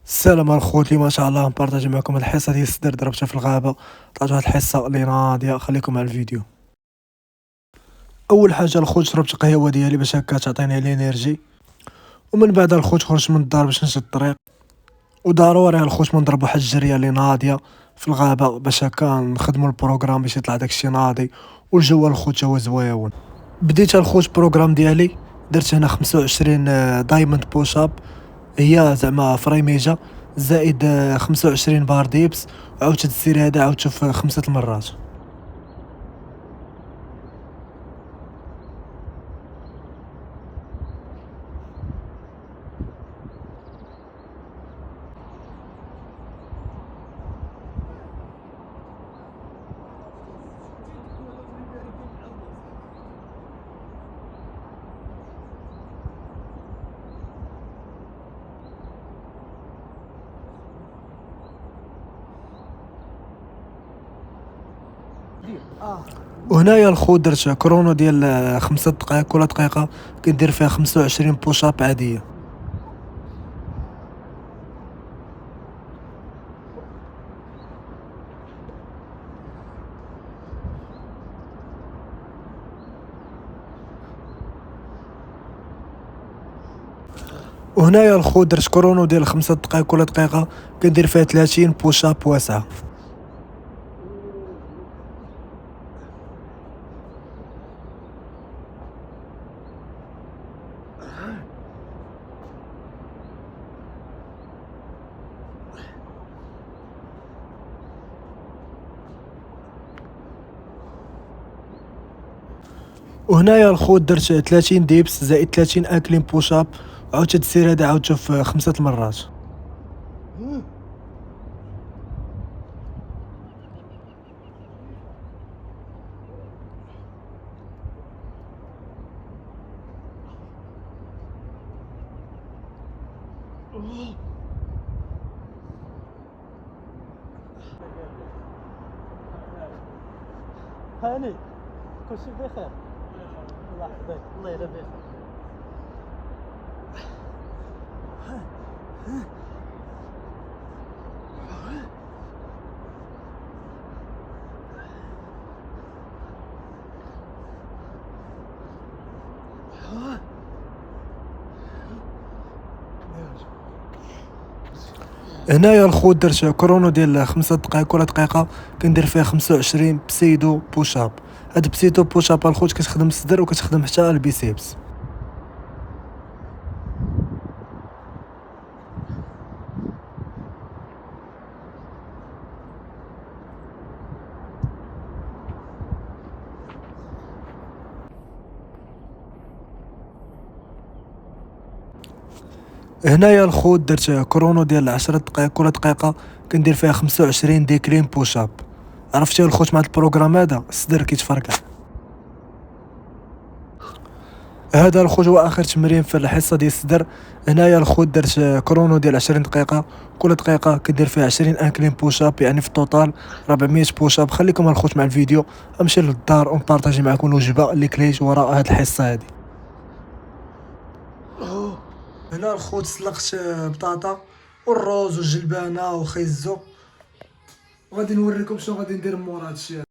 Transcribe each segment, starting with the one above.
السلام الخوت لي ما شاء الله نبارطاجي معكم هاد الحصه ديال الصدر ضربتها في الغابه. طلعت واحد الحصه اللي ناضيه، خليكم مع الفيديو. اول حاجه الخوت شربت القهوه ديالي باش هكا تعطيني الانرجي، ومن بعد الخوت خرجت من الدار باش نشد الطريق، وضروري الخوت ما نضرب واحد الجريه اللي ناضيه في الغابه باش هكا نخدموا البروغرام باش يطلع داكشي ناضي والجو الخوت هو زويون. بديت الخوت بروغرام ديالي، درت هنا 25 دايموند بوش اب، هي زعما فريميجا زائد 25 بار ديبس، وعاودت السير هذا عاودته في 5 المرات. وهنايا الخوت درت كرونو ديال 5 دقائق، كل دقيقة كندير فيها 25 بوشاب عادية. وهنايا الخوت درت كرونو ديال 5 دقائق، كل دقيقة كندير فيها 30 بوشاب واسعة. وهنايا الخوت درت 30 ديبس زائد 30 اكلين بوشاب، عاودت هاد السير هذا عاودته في 5 المرات. هاني كلشي بخير. الله يحفظك، الله يلا بخير. هنايا الخوت درت كرونو ديال 5 دقائق، كل دقيقة كندير فيها 25 بسيدو بوشاب. هاد بسيدو بوشاب الخوت كتخدم الصدر وكتخدم حتى البيسيبس. هنايا الخوت درت كرونو ديال 10 دقائق، كل دقيقة كندير فيها 25 ديكلين بوشاب. عرفتي الخوت مع البروغرام هذا الصدر كيتفرقع. هذا الخوت هو اخر تمرين في الحصه ديال الصدر. هنايا الخوت درت كرونو ديال 20 دقيقه، كل دقيقه كدير فيها 20 انكلين بوشاب، يعني في التوتال 400 بوشاب. خليكم الخوت مع الفيديو، امشي للدار ونبارطاجي معكم الوجبه اللي كليت وراء هاد الحصه هادي. هنا الخوت سلقت بطاطا والروز والجلبانه وخيزو، وغادي نوريكم شنو غادي ندير مورا هادشي.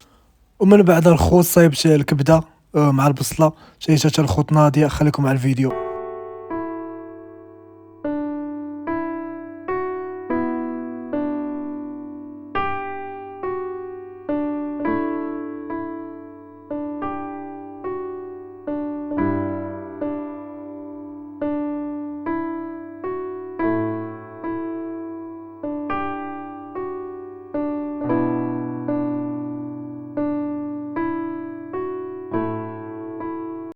ومن بعد الخوت صايبت الكبده مع البصله، جايتها الخوت ناضيه. خليكم مع الفيديو.